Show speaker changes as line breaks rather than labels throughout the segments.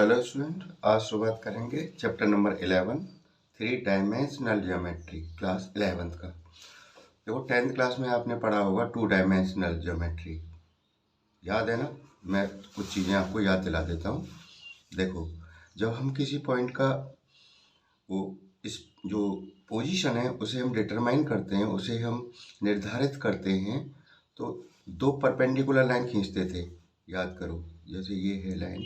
Hello student, आज शुरुआत करेंगे chapter number 11 three dimensional geometry class 11th का। देखो 10th क्लास में आपने पढ़ा होगा टू डायमेंशनल ज्योमेट्री, याद है ना। मैं कुछ चीज़ें आपको याद दिला देता हूँ। देखो, जब हम किसी पॉइंट का वो इस जो पोजीशन है उसे हम डिटरमाइन करते हैं, उसे हम निर्धारित करते हैं, तो दो परपेंडिकुलर लाइन खींचते थे, याद करो। जैसे ये है लाइन,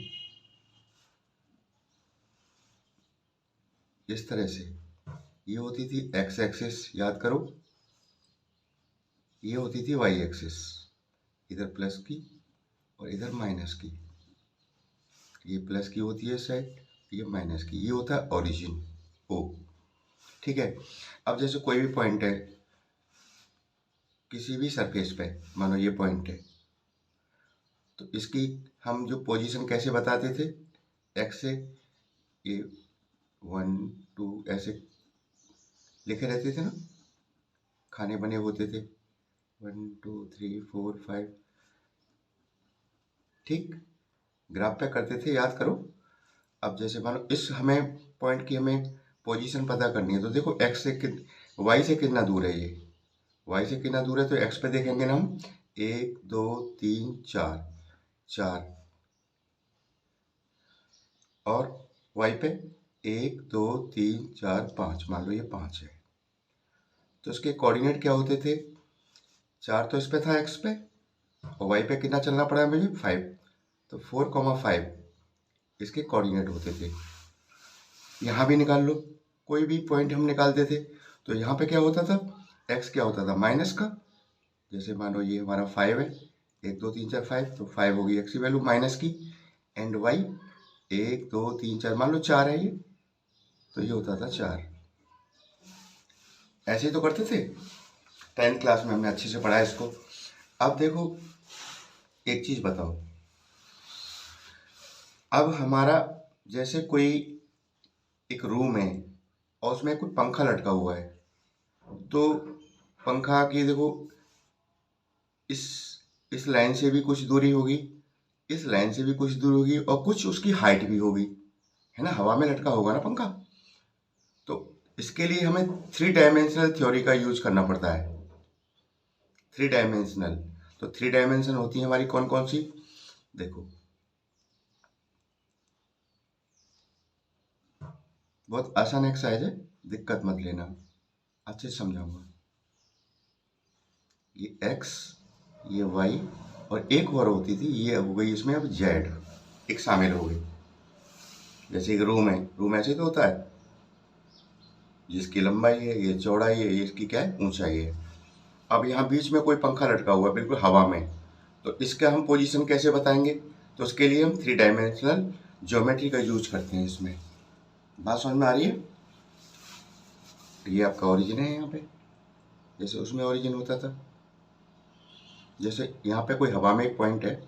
इस तरह से ये होती थी एक्स एक्सिस, याद करो। ये होती थी वाई एक्सिस, इधर प्लस की और इधर माइनस की। ये प्लस की होती है साइड, ये माइनस की। ये होता है ओरिजिन ओ, ठीक है। अब जैसे कोई भी पॉइंट है किसी भी सरफेस पे, मानो ये पॉइंट है, तो इसकी हम जो पोजीशन कैसे बताते थे, एक्स से ये 1 2 ऐसे लिखे रहते थे ना, खाने बने होते थे 1 2 3 4 5, ठीक। ग्राफ पे करते थे, याद करो। अब जैसे मानो इस हमें पॉइंट की हमें पोजीशन पता करनी है, तो देखो एक्स से वाई से कितना दूर है, ये वाई से कितना दूर है, तो एक्स पे देखेंगे ना हम 1 2 3 4 4, और वाई पे 1 2 3 4 5, मान लो ये 5 है। तो इसके कोऑर्डिनेट क्या होते थे, 4 तो इस पे था एक्स पे, और वाई पे कितना चलना पड़ा मुझे 5, तो 4,5 इसके कोऑर्डिनेट होते थे। यहाँ भी निकाल लो, कोई भी पॉइंट हम निकालते थे, तो यहाँ पे क्या होता था, एक्स क्या होता था माइनस का। जैसे मानो ये हमारा 5 है, 1 2 3 4 5, तो 5 होगी एक्स की वैल्यू माइनस की। एंड वाई 1 2 3 4, मान लो 4 है ये, तो ये होता था 4। ऐसे ही तो करते थे, 10th क्लास में हमने अच्छे से पढ़ा है इसको। अब देखो एक चीज बताओ, अब हमारा जैसे कोई एक रूम है और उसमें कोई पंखा लटका हुआ है, तो पंखा की देखो इस इस लाइन से भी कुछ दूरी होगी, इस लाइन से भी कुछ दूरी होगी, और कुछ उसकी हाइट भी होगी, है ना, हवा में लटका होगा ना पंखा। तो इसके लिए हमें थ्री डायमेंशनल थ्योरी का यूज करना पड़ता है। थ्री डायमेंशनल, तो थ्री डायमेंशन होती है हमारी कौन कौन सी, देखो बहुत आसान एक्सरसाइज है, दिक्कत मत लेना, अच्छे से समझाऊंगा। ये एक्स, ये वाई, और एक और होती थी, ये हो गई इसमें अब जेड, एक शामिल हो गई। जैसे एक रूम है, रूम ऐसे ही तो होता है, जिसकी लंबाई है, ये चौड़ाई है, ये इसकी क्या है ऊंचाई है। अब यहाँ बीच में कोई पंखा लटका हुआ है बिल्कुल हवा में, तो इसका हम पोजीशन कैसे बताएंगे, तो उसके लिए हम थ्री डायमेंशनल ज्योमेट्री का यूज करते हैं इसमें। बात समझ में आ रही है। ये आपका ओरिजिन है यहाँ पे, जैसे उसमें ओरिजिन होता था। जैसे यहाँ पे कोई हवा में एक पॉइंट है,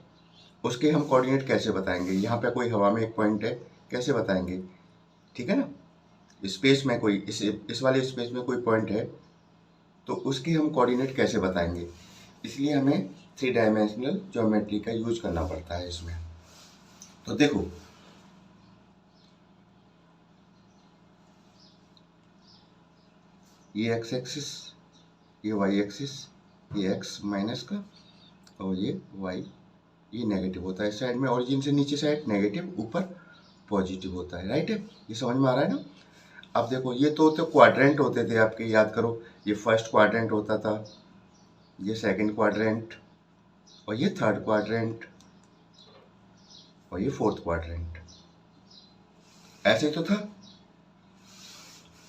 उसके हम कोऑर्डिनेट कैसे बताएंगे, यहाँ पे कोई हवा में एक पॉइंट है, कैसे बताएंगे, ठीक है ना। स्पेस में कोई इस वाले स्पेस में कोई पॉइंट है, तो उसके हम कोऑर्डिनेट कैसे बताएंगे, इसलिए हमें थ्री डायमेंशनल ज्योमेट्री का यूज करना पड़ता है इसमें। तो देखो ये एक्स एक्सिस, ये वाई एक्सिस, ये एक्स माइनस का, और ये वाई, ये नेगेटिव होता है। इस साइड में ओरिजिन से नीचे साइड नेगेटिव, ऊपर पॉजिटिव होता है, राइट है। ये समझ में आ रहा है ना। अब देखो ये तो क्वाड्रेंट होते थे आपके, याद करो। ये फर्स्ट क्वाड्रेंट होता था, ये सेकंड क्वाड्रेंट, और ये थर्ड क्वाड्रेंट, और ये फोर्थ क्वाड्रेंट, ऐसे तो था।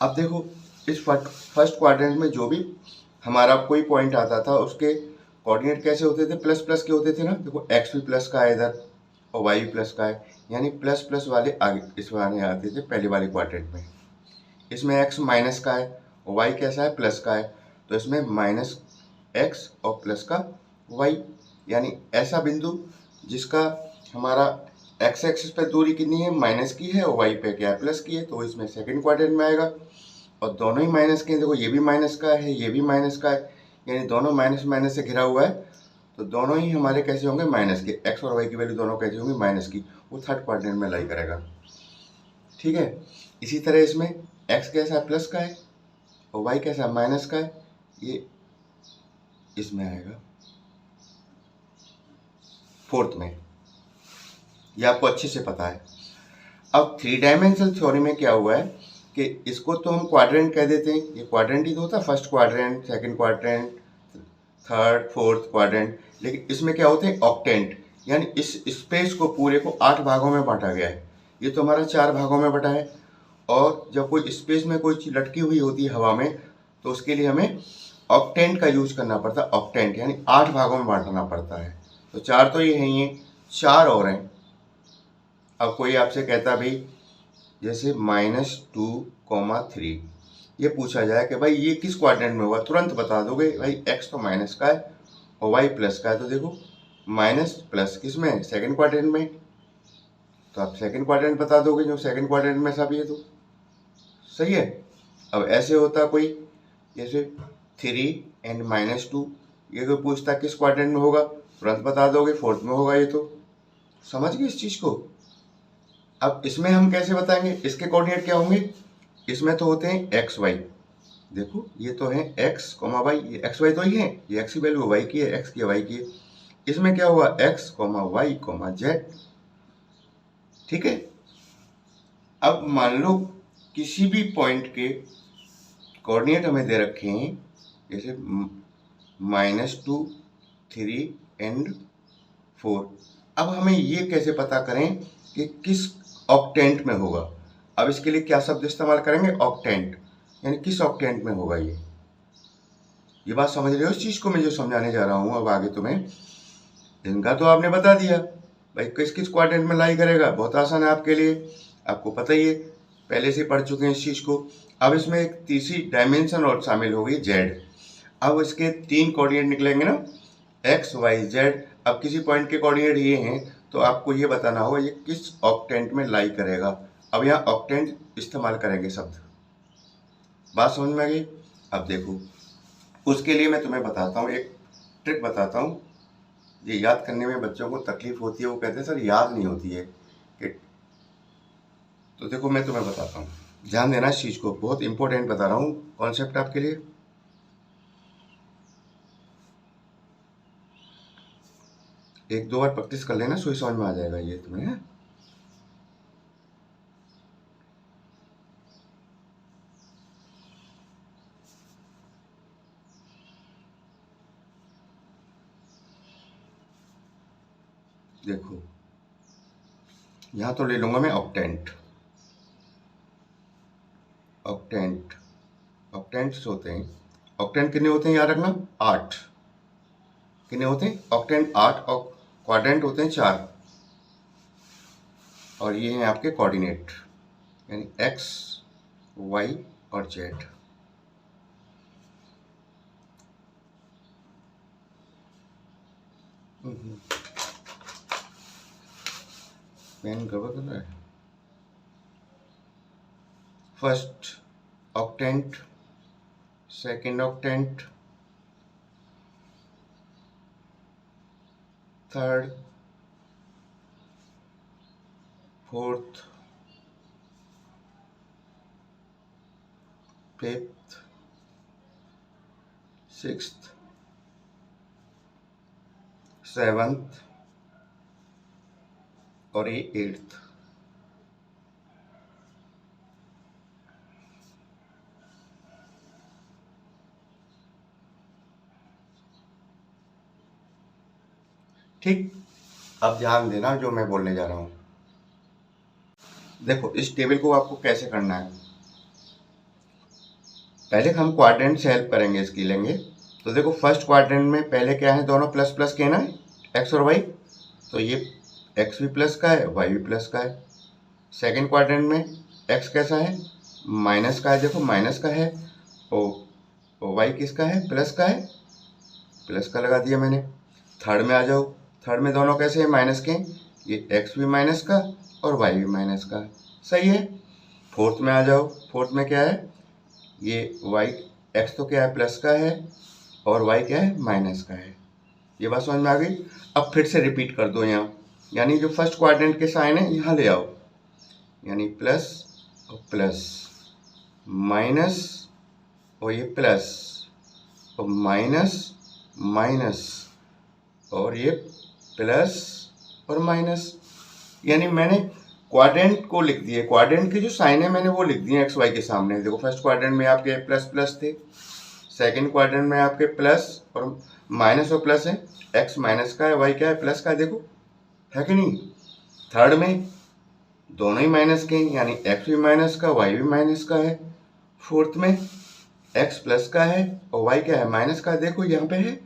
अब देखो इस फर्स्ट क्वाड्रेंट में जो भी हमारा कोई पॉइंट आता था, उसके कोऑर्डिनेट कैसे होते थे, प्लस प्लस के होते थे ना। देखो एक्स भी प्लस का है इधर, और वाई भी प्लस का है, यानी प्लस प्लस वाले आगे इसमें आने आते थे पहले वाले क्वाड्रेंट में। इसमें एक्स माइनस का है और वाई कैसा है प्लस का है, तो इसमें माइनस एक्स और प्लस का वाई, यानी ऐसा बिंदु जिसका हमारा एक्स एक्सिस पर दूरी कितनी है माइनस की है, और वाई पे क्या है प्लस की है, तो इसमें सेकंड क्वाड्रेंट में आएगा। और दोनों ही माइनस के हैं, देखो ये भी माइनस का है, ये भी माइनस का है, यानी दोनों माइनस माइनस से घिरा हुआ है, तो दोनों ही हमारे कैसे होंगे माइनस के, एक्स और वाई की वैल्यू दोनों कैसे होंगी माइनस की, वो थर्ड क्वाड्रेंट में लाई करेगा। ठीक है, इसी तरह इसमें एक्स कैसा है प्लस का है और वाई कैसा है माइनस का है, ये इसमें आएगा फोर्थ में, ये आपको अच्छे से पता है। अब थ्री डायमेंशनल थ्योरी में क्या हुआ है कि इसको तो हम क्वाड्रेंट कह देते हैं, ये क्वाड्रेंट ही तो होता है, first quadrant, second quadrant, third fourth quadrant, लेकिन इसमें क्या होते हैं ऑक्टेंट, यानी इस स्पेस को पूरे को 8 भागों में बांटा गया है। ये तो हमारा 4 भागों में बटा है, और जब कोई स्पेस में कोई चीज लटकी हुई होती है हवा में, तो उसके लिए हमें ऑक्टेंट का यूज करना पड़ता है, ऑक्टेंट यानी 8 भागों में बांटना पड़ता है। तो 4 तो ये है ही, 4 और हैं। अब कोई आपसे कहता भाई जैसे -2,3, ये पूछा जाए कि भाई ये किस क्वाड्रेंट में होगा, तुरंत बता दोगे भाई एक्स तो माइनस का है और वाई प्लस का है, तो देखो माइनस प्लस किस में, सेकंड क्वाड्रेंट में, तो आप सेकंड क्वाड्रेंट बता दोगे, जो सेकंड क्वाड्रेंट में सब ये तो सही है। अब ऐसे होता कोई जैसे 3 एंड -2, ये कोई पूछता किस क्वाड्रेंट में होगा, तुरंत बता दोगे फोर्थ में होगा, ये तो समझ गए इस चीज को। अब इसमें हम कैसे बताएंगे, इसके कोऑर्डिनेट क्या होंगे, इसमें तो होते हैं एक्स वाई, देखो ये तो है एक्स कॉमा वाई, ये एक्स वाई तो ही है, ये एक्स की वैल्यू वाई की है, एक्स की वाई की है। इसमें क्या हुआ X comma Y comma Z. ठीक है, अब मान लो किसी भी पॉइंट के कोऑर्डिनेट हमें दे रखे हैं, जैसे -2, 3 एंड 4। अब हमें ये कैसे पता करें कि किस ऑक्टेंट में होगा। अब इसके लिए क्या शब्द इस्तेमाल करेंगे, ऑक्टेंट, यानी किस ऑक्टेंट में होगा ये बात समझ रहे हो इस चीज को मैं जो समझाने जा रहा हूं अब आगे तुम्हें। इनका तो आपने बता दिया भाई किस किस क्वाड्रेंट में लाई करेगा, बहुत आसान है आपके लिए, आपको पता ही है, पहले से पढ़ चुके हैं इस चीज को। अब इसमें एक तीसरी डायमेंशन और शामिल हो गई जेड। अब इसके 3 कोऑर्डिनेट निकलेंगे ना, एक्स वाई जेड। अब किसी पॉइंट के कोऑर्डिनेट ये हैं, तो आपको ये बताना होगा ये किस ऑक्टेंट में लाई करेगा। अब यहाँ ऑक्टेंट इस्तेमाल करेंगे शब्द, बात समझ में आ गई। अब देखो उसके लिए मैं तुम्हें बताता हूँ, एक ट्रिक बताता हूँ, ये याद करने में बच्चों को तकलीफ होती है, वो कहते हैं सर याद नहीं होती है कि, तो देखो मैं तुम्हें बताता हूँ, ध्यान देना इस चीज को, बहुत इंपॉर्टेंट बता रहा हूँ कॉन्सेप्ट आपके लिए। एक दो बार प्रैक्टिस कर लेना, सोई समझ में आ जाएगा ये तुम्हें। देखो यहां तो ले लूंगा मैं ऑक्टेंट, ऑक्टेंट, ऑक्टेंट्स होते हैं, ऑक्टेंट कितने होते हैं याद रखना 8, कितने होते हैं ऑक्टेंट 8, और क्वाड्रेंट होते हैं 4, और ये हैं आपके कोऑर्डिनेट यानी एक्स वाई और जेड। पेन गड़बड़ कर रहा है। First octant, second octant, third, fourth, fifth, sixth, seventh और ये 8th। ठीक, अब ध्यान देना जो मैं बोलने जा रहा हूं। देखो इस टेबल को आपको कैसे करना है, पहले हम क्वाड्रेंट से हेल्प करेंगे, इसकी लेंगे। तो देखो फर्स्ट क्वाड्रेंट में पहले क्या है, दोनों प्लस प्लस के ना, एक्स और वाई, तो ये एक्स भी प्लस का है वाई भी प्लस का है। सेकेंड क्वाड्रेंट में एक्स कैसा है माइनस का है, देखो माइनस का है, और वाई किसका है प्लस का है, प्लस का लगा दिया मैंने। थर्ड में आ जाओ, थर्ड में दोनों कैसे हैं माइनस के, ये एक्स भी माइनस का और वाई भी माइनस का, सही है। फोर्थ में आ जाओ, फोर्थ में क्या है, ये वाई, एक्स तो क्या है प्लस का है और वाई क्या है माइनस का है, ये बात समझ में आ गई। अब फिर से रिपीट कर दो यहाँ, यानी जो फर्स्ट क्वाड्रेंट के साइन है यहाँ ले आओ, यानी प्लस और प्लस, माइनस और ये प्लस और माइनस माइनस और ये प्लस और माइनस, यानी मैंने क्वाड्रेंट को लिख दिए, क्वाड्रेंट के जो साइन है मैंने वो लिख दिए एक्स वाई के सामने। देखो फर्स्ट क्वाड्रेंट में आपके प्लस प्लस थे, सेकंड क्वाड्रेंट में आपके प्लस और माइनस और प्लस है, एक्स माइनस का है, वाई क्या है प्लस का है, देखो है कि नहीं। थर्ड में दोनों ही माइनस के हैं, यानी एक्स भी माइनस का वाई भी माइनस का है। फोर्थ में एक्स प्लस का है और वाई क्या है माइनस का, देखो यहाँ पे है।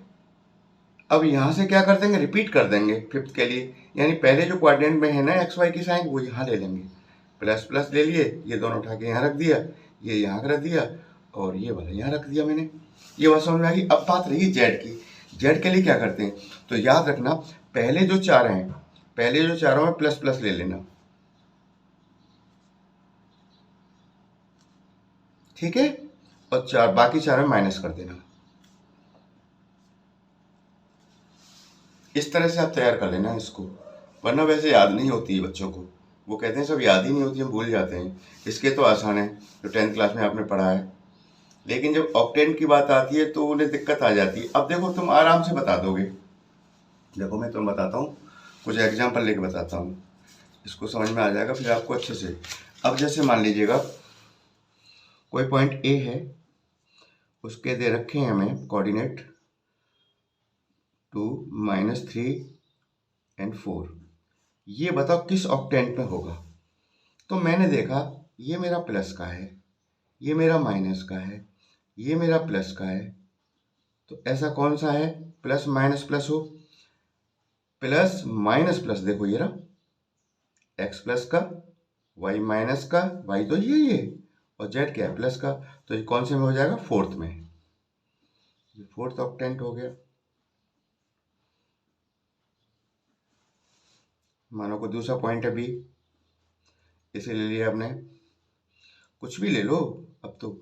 अब यहाँ से क्या कर देंगे, रिपीट कर देंगे फिफ्थ के लिए, यानी पहले जो क्वाड्रेंट में है ना एक्स वाई की साइन वो यहाँ ले लेंगे, प्लस प्लस ले लिए, ये दोनों उठा के यहाँ रख दिया, ये यहाँ रख दिया और ये वाला यहाँ रख दिया मैंने। ये बात समझ में आ गई। अब बात रही जेड की, जेड के लिए क्या करते हैं, तो याद रखना पहले जो चार हैं, पहले जो चारों में प्लस प्लस ले लेना, ठीक है, और चार बाकी चार में माइनस कर देना। इस तरह से आप तैयार कर लेना इसको, वरना वैसे याद नहीं होती है बच्चों को, वो कहते हैं सब याद ही नहीं होती, हम भूल जाते हैं। इसके तो आसान है जो 10th क्लास में आपने पढ़ा है, लेकिन जब ऑक्टेंट की बात आती है तो उन्हें दिक्कत आ जाती है। अब देखो तुम आराम से बता दोगे, देखो मैं तुम्हें बताता हूँ, कुछ एग्जाम्पल लेके बताता हूँ, इसको समझ में आ जाएगा फिर आपको अच्छे से। अब जैसे मान लीजिएगा कोई पॉइंट ए है, उसके दे रखे हैं हमें कोऑर्डिनेट 2 -3 एंड 4, ये बताओ किस ऑक्टेंट में होगा। तो मैंने देखा ये मेरा प्लस का है, ये मेरा माइनस का है, ये मेरा प्लस का है, तो ऐसा कौन सा है प्लस माइनस प्लस हो, प्लस माइनस प्लस, देखो ये रहा एक्स प्लस का, वाई माइनस का, वाई तो ये और जेड क्या है प्लस का, तो ये कौन से में हो जाएगा फोर्थ में, ये फोर्थ ऑक्टेंट हो गया। मानो कोई दूसरा पॉइंट है बी, इसे ले लिया आपने, कुछ भी ले लो अब तो,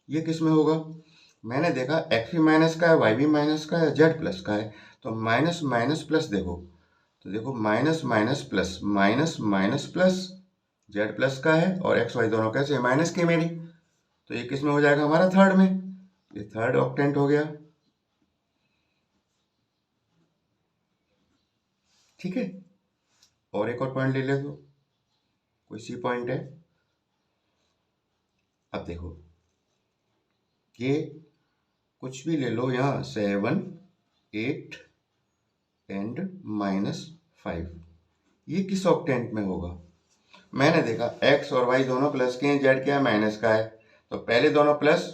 ये किस में होगा, मैंने देखा एक्स भी माइनस का है, वाई भी माइनस का है, जेड प्लस का है, तो माइनस माइनस प्लस देखो, तो देखो minus minus plus, minus minus plus, Z plus का है और एक्स वाई दोनों कैसे माइनस के मेरी, तो ये किस में हो जाएगा हमारा थर्ड में, ये थर्ड ऑक्टेंट हो गया, ठीक है। और एक और पॉइंट ले ले, तो कोई सी पॉइंट है, अब देखो ये कुछ भी ले लो यहाँ 7 8 एंड -5, ये किस ऑक्टेंट में होगा, मैंने देखा एक्स और वाई दोनों प्लस के हैं, जेड क्या है माइनस का है, तो पहले दोनों प्लस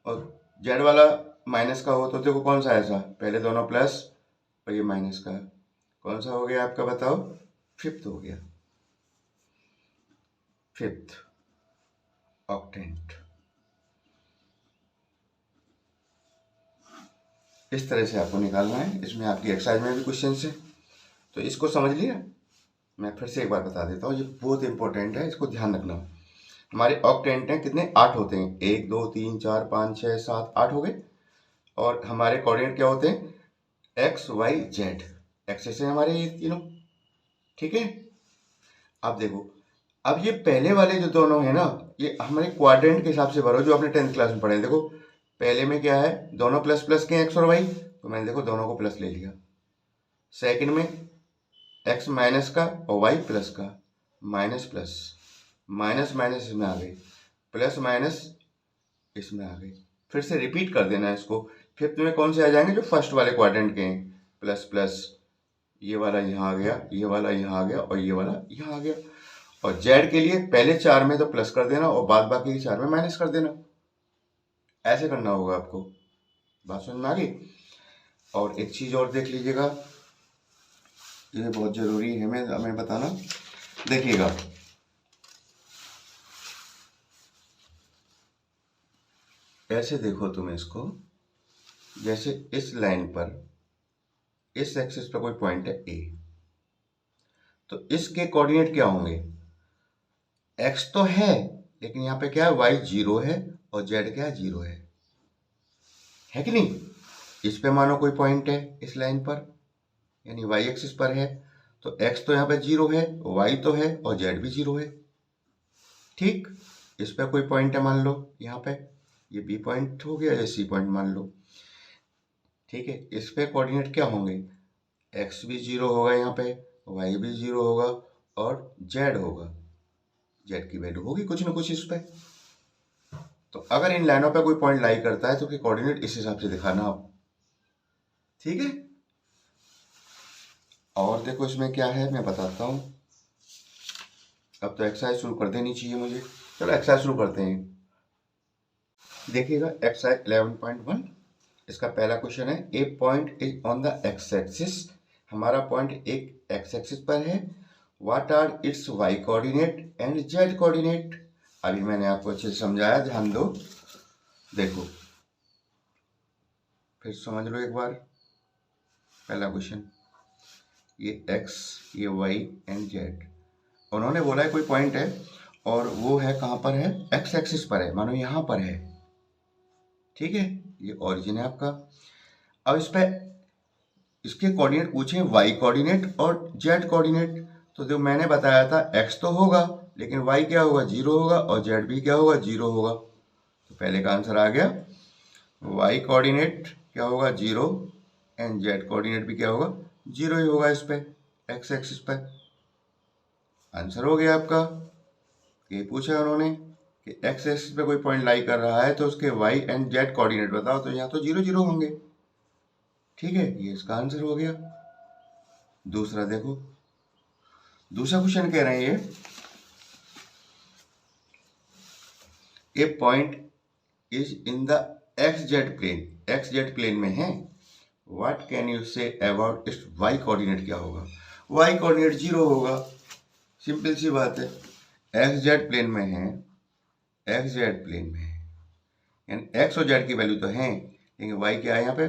और जेड वाला माइनस का हो, तो देखो कौन सा ऐसा, पहले दोनों प्लस और ये माइनस का, कौन सा हो गया आपका बताओ, फिफ्थ हो गया, फिफ्थ ऑक्टेंट। इस तरह से आपको निकालना है, इसमें आपकी एक्सरसाइज में भी क्वेश्चन है, तो इसको समझ लिया। मैं फिर से एक बार बता देता हूँ, ये बहुत इंपॉर्टेंट है, इसको ध्यान रखना। हमारे ऑक्टेंट हैं कितने, 8 होते हैं, 1 2 3 4 5 6 7 8 हो गए, और हमारे कोऑर्डिनेट क्या होते हैं, एक्स वाई जेड, एक्सेस है हमारे ये तीनों, ठीक है। अब देखो, अब ये पहले वाले जो दोनों है ना, ये हमारे क्वाड्रेंट के हिसाब से भरो जो आपने 10th क्लास में पढ़े। देखो पहले में क्या है, दोनों प्लस प्लस के एक्स और वाई, तो मैंने देखो दोनों को प्लस ले लिया। सेकंड में एक्स माइनस का और वाई प्लस का, माइनस प्लस, माइनस माइनस इसमें आ गई, प्लस माइनस इसमें आ गई, फिर से रिपीट कर देना है इसको। फिफ्थ में कौन से आ जाएंगे, जो फर्स्ट वाले क्वाड्रेंट के हैं, प्लस प्लस, ये वाला यहाँ आ गया, ये वाला यहाँ आ गया और ये वाला यहाँ आ गया। और जेड के लिए पहले चार में तो प्लस कर देना और बाद बाकी के चार में माइनस कर देना, ऐसे करना होगा आपको। बात समझ में आ गई। और एक चीज और देख लीजिएगा, ये बहुत जरूरी है हमें बताना, देखिएगा ऐसे देखो तुम इसको, जैसे इस लाइन पर इस एक्सिस पर कोई पॉइंट है ए, तो इसके कोऑर्डिनेट क्या होंगे, एक्स तो है लेकिन यहाँ पे क्या है, वाई 0 है और जेड क्या है 0 है, है कि नहीं। इस पे मानो कोई पॉइंट है इस लाइन पर, यानी वाई एक्सिस पर है, तो एक्स तो यहाँ पे 0 है, वाई तो है और जेड भी 0 है। ठीक, इस पे कोई पॉइंट है मान लो यहाँ पे, ये बी पॉइंट हो गया या सी पॉइंट मान लो। ठीक है, इस पे कोऑर्डिनेट क्या होंगे, एक्स भी 0 होगा यहाँ पे, वाई भी 0 होगा और जेड होगा, जेड की वैल्यू होगी कुछ ना कुछ इस पे। तो अगर इन लाइनों पे कोई पॉइंट लाई करता है तो कि कोऑर्डिनेट इस हिसाब से दिखाना आप। ठीक है, और देखो इसमें क्या है मैं बताता हूँ। अब तो एक्सरसाइज शुरू कर देनी चाहिए मुझे। चलो एक्सरसाइज शुरू करते हैं। देखिएगा एक्सरसाइज 11.1, इसका पहला क्वेश्चन है, A point is on the X axis. हमारा पॉइंट एक एक्स एक्सिस पर है। What are its Y coordinate and Z coordinate. अभी मैंने आपको अच्छे से समझाया, ध्यान दो। देखो फिर समझ लो एक बार। पहला क्वेश्चन, ये एक्स, ये वाई एंड जेड, उन्होंने बोला है कोई पॉइंट है और वो है कहाँ पर है, एक्स एक्सिस पर है, मानो यहाँ पर है। ठीक है, ये ओरिजिन है आपका। अब इस पे इसके कोऑर्डिनेट पूछे, वाई कोऑर्डिनेट और जेड कोऑर्डिनेट। तो जो मैंने बताया था एक्स तो होगा लेकिन वाई क्या होगा, 0 होगा और जेड भी क्या होगा, 0 होगा। तो पहले का आंसर आ गया, वाई कोऑर्डिनेट क्या होगा, 0 एंड जेड कोऑर्डिनेट भी क्या होगा, 0 ही होगा इस पे एक्स एक्सिस पे। आंसर हो गया आपका। ये पूछा उन्होंने कि एक्स एक्सिस पे कोई पॉइंट लाई कर रहा है तो उसके वाई एंड जेड कोऑर्डिनेट बताओ, तो यहाँ तो 0 0 होंगे। ठीक है, ये इसका आंसर हो गया। दूसरा देखो, दूसरा क्वेश्चन कह रहे हैं ये point is in the X Z plane, X Z plane में है। What can you say about its Y coordinate. क्या होगा, वाई कोऑर्डिनेट 0 होगा, सिंपल सी बात है। एक्स जेड प्लेन में है, एक्स जेड प्लेन में है, यानी एक्स और जेड की वैल्यू तो है लेकिन वाई क्या है यहाँ पे,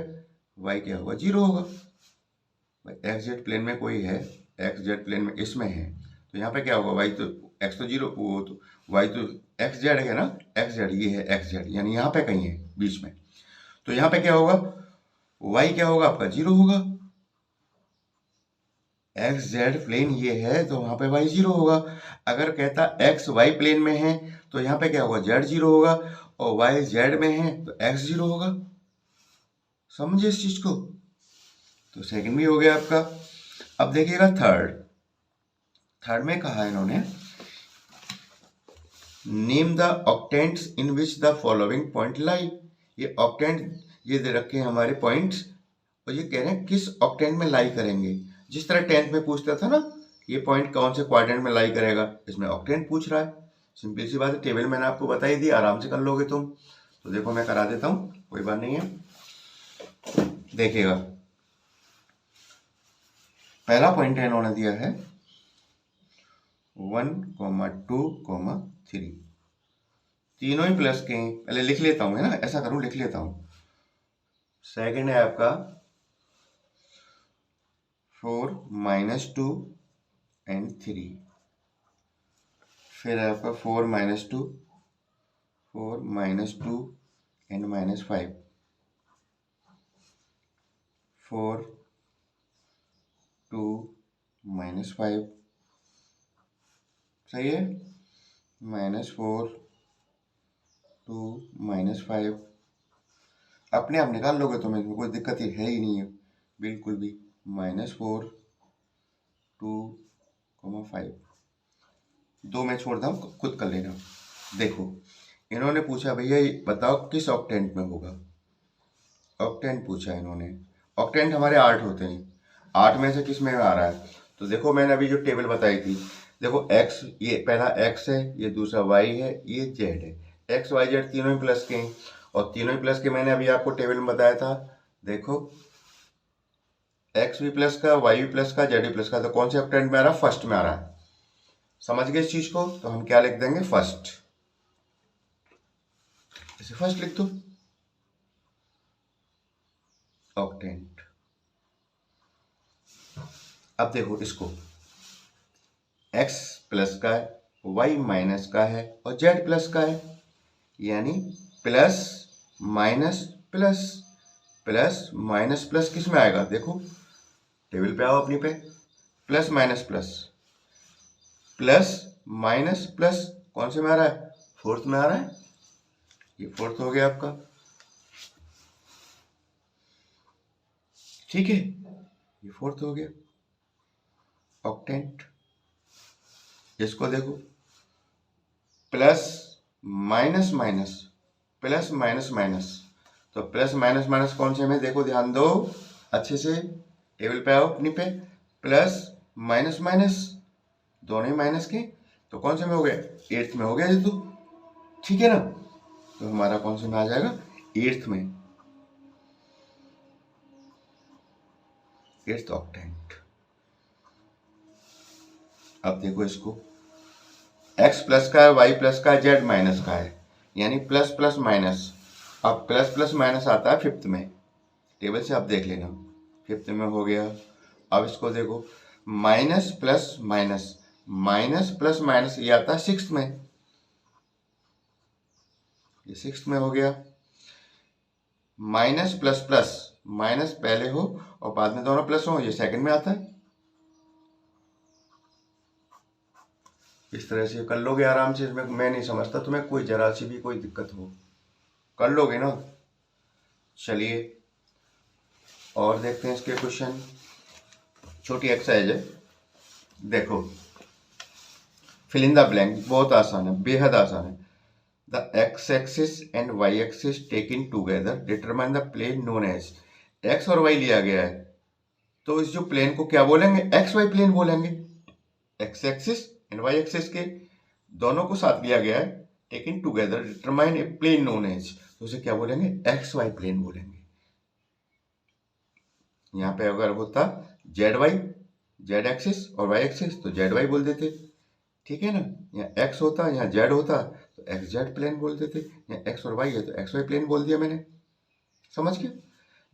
वाई क्या होगा, 0 होगा। भाई एक्स जेड प्लेन में कोई है, एक्स जेड प्लेन में इसमें है, तो यहाँ पे क्या होगा, वाई तो एक्स तो 0, वो तो वाई तो एक्स जेड है ना, एक्स जेड ये है एक्स जेड, यानी यहाँ पे कहीं है बीच में। तो यहाँ पे क्या होगा, वाई क्या होगा आपका, 0 होगा। एक्स जेड प्लेन ये है तो वहाँ पे वाई 0 होगा। अगर कहता एक्स वाई प्लेन में है तो यहाँ पे क्या होगा, जेड 0 होगा, और वाई जेड में है तो एक्स 0 होगा। समझे इस चीज को। तो सेकंड भी हो गया आपका। अब देखिएगा थर्ड, थर्ड में कहा है इन्होंने, name the octants in which the following point lie. ये ऑक्टेंट ये दे रखे हैं हमारे पॉइंट्स, और ये कह रहे हैं किस ऑक्टेंट में लाई करेंगे। जिस तरह 10th में पूछता था ना, ये पॉइंट कौन से क्वाड्रेंट में लाई करेगा, इसमें ऑक्टेंट पूछ रहा है। सिंपल सी बात है, टेबल मैंने आपको बता ही दी, आराम से कर लोगे तुम। तो देखो मैं करा देता हूँ, कोई बात नहीं है। देखिएगा पहला पॉइंट है इन्होंने दिया है 1, 2, 3, तीनों ही प्लस के हैं। पहले लिख लेता हूँ, है ना, ऐसा करूँ, लिख लेता हूँ। सेकंड है आपका 4, -2 एंड 3। फिर है आपका 4, -2, 4, -2 एंड -5, 4, 2, -5, सही है, -4, 2, -5। अपने आप निकाल लोगे तो इसमें कोई दिक्कत ही है ही नहीं है बिल्कुल भी। -4, 2, 5, 2 मैं छोड़ता हूँ, खुद कर लेना। देखो इन्होंने पूछा भैया ये बताओ किस ऑक्टेंट में होगा, ऑक्टेंट पूछा इन्होंने। ऑक्टेंट हमारे 8 होते हैं, 8 में से किस में आ रहा है। तो देखो मैंने अभी जो टेबल बताई थी, देखो एक्स, ये पहला एक्स है, ये दूसरा वाई है, ये जेड है। एक्स वाई जेड तीनों ही प्लस के हैं, और तीनों ही प्लस के मैंने अभी आपको टेबल में बताया था। देखो एक्स भी प्लस का, वाई भी प्लस का, जेड भी प्लस का, तो कौन से ऑक्टेंट में आ रहा है, फर्स्ट में आ रहा है। समझ गए इस चीज को, तो हम क्या लिख देंगे, फर्स्ट, इसे फर्स्ट लिख दो, ऑक्टेंट। अब देखो इसको, x प्लस का है, y माइनस का है और z प्लस का है, यानी plus minus plus. Plus minus plus किस में आएगा, देखो टेबल पे आओ अपनी पे, plus minus plus, plus minus plus कौन से में आ रहा है, फोर्थ में आ रहा है, ये फोर्थ हो गया आपका, ठीक है, ये फोर्थ हो गया ऑक्टेंट। इसको देखो plus minus minus, plus minus minus, तो प्लस माइनस माइनस कौन से में, देखो ध्यान दो अच्छे से, टेबल पे आओ अपनी पे, प्लस माइनस माइनस दोनों ही माइनस के, तो कौन से में हो गया, एट्थ में हो गया ये तो, ठीक है ना, तो हमारा कौन से में आ जाएगा, एट्थ में, एट्थ ऑक्टेंट। अब देखो इसको, x प्लस का है, y प्लस का है, z माइनस का है, यानी प्लस प्लस माइनस, अब प्लस प्लस माइनस आता है फिफ्थ में, टेबल से आप देख लेना, फिफ्थ में हो गया। अब इसको देखो, minus plus minus, minus plus minus ये आता है सिक्स्थ में, ये सिक्स्थ में हो गया। माइनस प्लस प्लस, माइनस पहले हो और बाद में दोनों प्लस हो, ये सेकंड में आता है। इस तरह से कर लोगे आराम से, इसमें मैं नहीं समझता तुम्हें कोई जरा सी भी कोई दिक्कत हो, कर लोगे ना। चलिए और देखते हैं इसके क्वेश्चन, छोटी एक्सरसाइज है, देखो फिल इन द ब्लैंक, बहुत आसान है, बेहद आसान है। The X axis and Y axis taken together determine the plane known as, X और वाई लिया गया है, तो इस जो प्लेन को क्या बोलेंगे, एक्स वाई प्लेन बोलेंगे। X axis and Y axis के दोनों को साथ लिया गया है, taken together determine a plane known as, तो उसे क्या बोलेंगे, एक्स वाई प्लेन बोलेंगे। यहाँ पे अगर होता जेड वाई, जेड एक्सिस और वाई एक्सिस तो जेड वाई बोल देते, ठीक है ना। यहाँ एक्स होता, यहाँ जेड होता तो एक्स जेड प्लेन बोल देते, यहाँ एक्स और वाई है तो एक्स वाई प्लेन बोल दिया मैंने, समझ गए।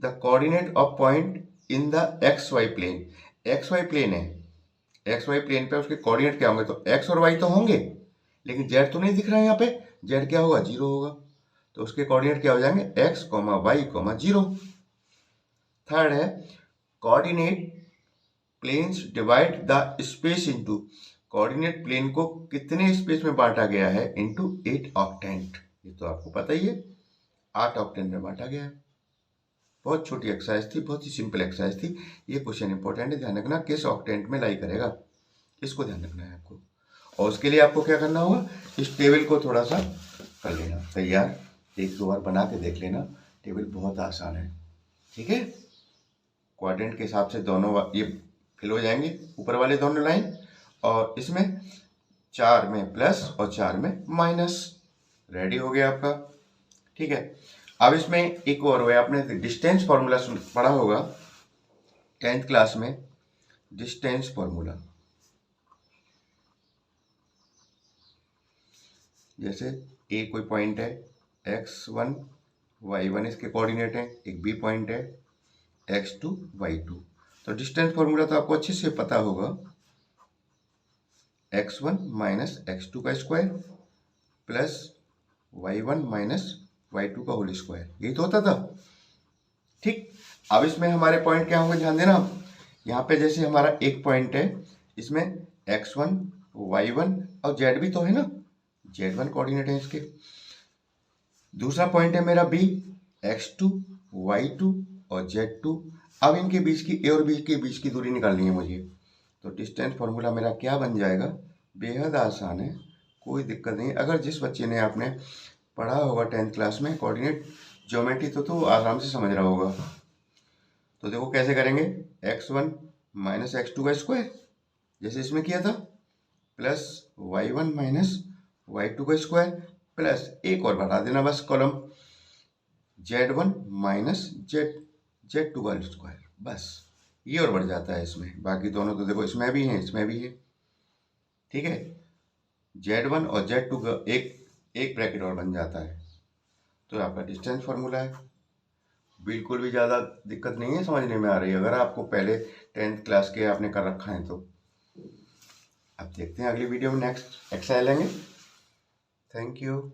The coordinate of point in the X Y plane, X Y plane है, एक्स वाई प्लेन पे उसके कोऑर्डिनेट क्या होंगे, तो एक्स और वाई तो होंगे, लेकिन जेड तो नहीं दिख रहा है यहाँ पे, जेड क्या होगा, जीरो होगा, तो उसके कोऑर्डिनेट क्या हो जाएंगे, X comma Y comma zero. Third है coordinate planes divide the space into, coordinate plane को कितने स्पेस में बांटा गया है, इनटू 8 ऑक्टेंट, ये तो आपको पता ही है, 8 ऑक्टेंट में बांटा गया है। बहुत छोटी एक्सरसाइज थी, बहुत ही सिंपल एक्सरसाइज थी, ये क्वेश्चन इंपॉर्टेंट है, ध्यान रखना किस ऑक्टेंट में लाई करेगा, इसको ध्यान रखना है आपको। और उसके लिए आपको क्या करना होगा, इस टेबल को थोड़ा सा कर लेना तैयार, एक दो बार बना के देख लेना, टेबल बहुत आसान है, ठीक है। क्वाड्रेंट के हिसाब से दोनों ये फिल हो जाएंगे, ऊपर वाले दोनों लाइन, और इसमें 4 में प्लस और 4 में माइनस, रेडी हो गया आपका, ठीक है। अब इसमें एक और हुआ, आपने डिस्टेंस फॉर्मूला पढ़ा होगा 10th क्लास में, डिस्टेंस फॉर्मूला, जैसे ए कोई पॉइंट है, x1 y1 इसके कोऑर्डिनेट है, एक बी पॉइंट है x2 y2, तो डिस्टेंस फॉर्मूला तो आपको अच्छे से पता होगा, x1 माइनस x2 का square plus y1 minus y2 का होल स्क्वायर, यही तो होता था, ठीक। अब इसमें हमारे पॉइंट क्या होंगे, ध्यान देना, यहाँ पे जैसे हमारा एक पॉइंट है, इसमें x1 y1 और z भी तो है ना, z1 कोऑर्डिनेट है इसके। दूसरा पॉइंट है मेरा b, x2 y2 और z2, अब इनके बीच की, ए और बी के बीच की दूरी निकालनी है मुझे, तो डिस्टेंस फॉर्मूला मेरा क्या बन जाएगा, बेहद आसान है, कोई दिक्कत नहीं। अगर जिस बच्चे ने आपने पढ़ा होगा 10th क्लास में कोऑर्डिनेट ज्योमेट्री तो आराम से समझ रहा होगा। तो देखो कैसे करेंगे, x1 माइनस x2 का स्क्वायर जैसे इसमें किया था, प्लस y1 माइनस y2 का स्क्वायर, प्लस एक और बढ़ा देना बस कॉलम, z1 माइनस z2 का स्क्वायर, बस ये और बढ़ जाता है इसमें, बाकी दोनों तो देखो इसमें भी है, इसमें भी है, ठीक है। z1 और z2 का एक ब्रैकेट और बन जाता है, तो आपका डिस्टेंस फॉर्मूला है, बिल्कुल भी ज़्यादा दिक्कत नहीं है, समझने में आ रही है, अगर आपको पहले 10th क्लास के आपने कर रखा है तो। अब देखते हैं अगली वीडियो में नेक्स्ट एक्सरसाइज लेंगे, थैंक यू।